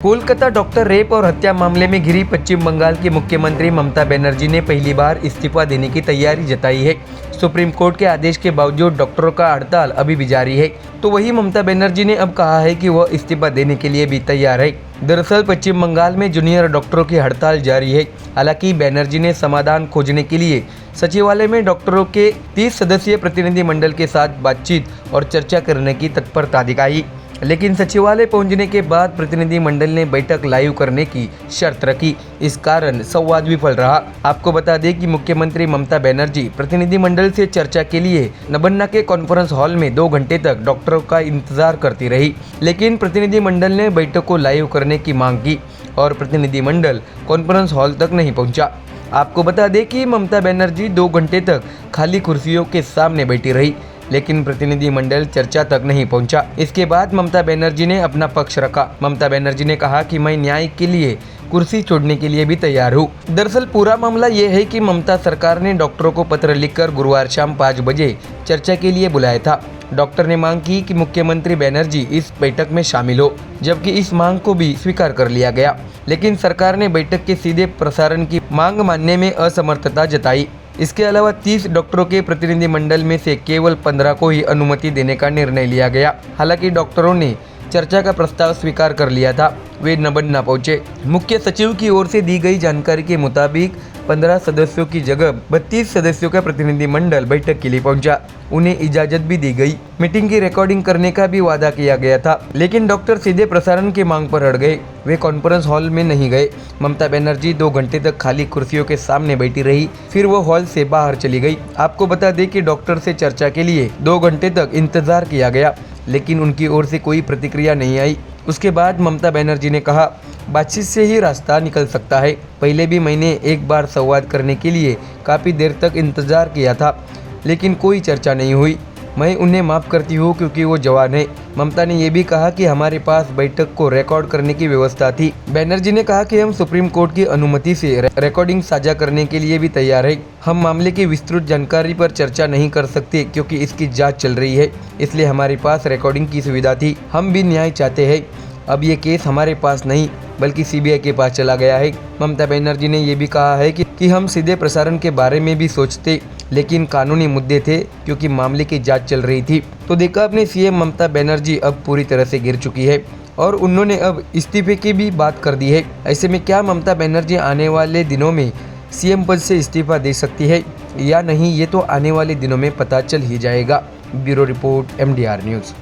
Kolkata doctor rape और हत्या मामले में घिरी पश्चिम बंगाल की मुख्यमंत्री ममता बनर्जी ने पहली बार इस्तीफा देने की तैयारी जताई है। सुप्रीम कोर्ट के आदेश के बावजूद डॉक्टरों का हड़ताल अभी भी जारी है, तो वही ममता बनर्जी ने अब कहा है कि वह इस्तीफा देने के लिए भी तैयार है। दरअसल पश्चिम बंगाल में जूनियर डॉक्टरों की हड़ताल जारी है। हालांकि बनर्जी ने समाधान खोजने के लिए सचिवालय में डॉक्टरों के 30 सदस्यीय प्रतिनिधि मंडल के साथ बातचीत और चर्चा करने की तत्परता दिखाई, लेकिन सचिवालय पहुंचने के बाद प्रतिनिधि मंडल ने बैठक लाइव करने की शर्त रखी। इस कारण संवाद विफल रहा। आपको बता दें कि मुख्यमंत्री ममता बनर्जी प्रतिनिधि मंडल से चर्चा के लिए नबन्ना के कॉन्फ्रेंस हॉल में 2 घंटे तक डॉक्टरों का इंतजार करती रही, लेकिन प्रतिनिधि मंडल ने बैठक को लाइव करने की मांग की और प्रतिनिधि मंडल कॉन्फ्रेंस हॉल तक नहीं पहुंचा। आपको बता दें कि ममता बनर्जी 2 घंटे तक खाली कुर्सियों के सामने बैठी रही, लेकिन प्रतिनिधि मंडल चर्चा तक नहीं पहुंचा। इसके बाद ममता बनर्जी ने अपना पक्ष रखा। ममता बनर्जी ने कहा कि मैं न्याय के लिए कुर्सी छोड़ने के लिए भी तैयार हूं। दरअसल पूरा मामला ये है कि ममता सरकार ने डॉक्टरों को पत्र लिखकर गुरुवार शाम 5 बजे चर्चा के लिए बुलाया था। डॉक्टर ने मांग की कि मुख्यमंत्री बनर्जी इस बैठक में शामिल हो, जबकि इस मांग को भी स्वीकार कर लिया गया, लेकिन सरकार ने बैठक के सीधे प्रसारण की मांग मानने में असमर्थता जताई। इसके अलावा 30 डॉक्टरों के प्रतिनिधि मंडल में से केवल 15 को ही अनुमति देने का निर्णय लिया गया। हालांकि डॉक्टरों ने चर्चा का प्रस्ताव स्वीकार कर लिया था, वे नबन्ना पहुंचे। मुख्य सचिव की ओर से दी गई जानकारी के मुताबिक 15 सदस्यों की जगह 32 सदस्यों का प्रतिनिधि मंडल बैठक के लिए पहुंचा। उन्हें इजाजत भी दी गई। मीटिंग की रिकॉर्डिंग करने का भी वादा किया गया था, लेकिन डॉक्टर सीधे प्रसारण की मांग पर अड़ गए। वे कॉन्फ्रेंस हॉल में नहीं गए। ममता बनर्जी 2 घंटे तक खाली कुर्सियों के सामने बैठी रही, फिर वो हॉल से बाहर चली गई। आपको बता दें कि डॉक्टर से चर्चा के लिए 2 घंटे तक इंतजार किया गया, लेकिन उनकी ओर से कोई प्रतिक्रिया नहीं आई। उसके बाद ममता बनर्जी ने कहा, बातचीत से ही रास्ता निकल सकता है। पहले भी मैंने एक बार संवाद करने के लिए काफ़ी देर तक इंतज़ार किया था, लेकिन कोई चर्चा नहीं हुई। मैं उन्हें माफ़ करती हूँ क्योंकि वो जवान है। ममता ने यह भी कहा कि हमारे पास बैठक को रिकॉर्ड करने की व्यवस्था थी। बनर्जी ने कहा कि हम सुप्रीम कोर्ट की अनुमति से रिकॉर्डिंग साझा करने के लिए भी तैयार है। हम मामले की विस्तृत जानकारी पर चर्चा नहीं कर सकते क्योंकि इसकी जांच चल रही है, इसलिए हमारे पास रिकॉर्डिंग की सुविधा थी। हम भी न्याय चाहते हैं। अब ये केस हमारे पास नहीं बल्कि सीबीआई के पास चला गया है। ममता बनर्जी ने यह भी कहा है कि हम सीधे प्रसारण के बारे में भी सोचते, लेकिन कानूनी मुद्दे थे क्योंकि मामले की जांच चल रही थी। तो देखा आपने, सीएम ममता बनर्जी अब पूरी तरह से गिर चुकी है और उन्होंने अब इस्तीफे की भी बात कर दी है। ऐसे में क्या ममता बनर्जी आने वाले दिनों में सीएम पद से इस्तीफा दे सकती है या नहीं, ये तो आने वाले दिनों में पता चल ही जाएगा। Bureau report, MDR news.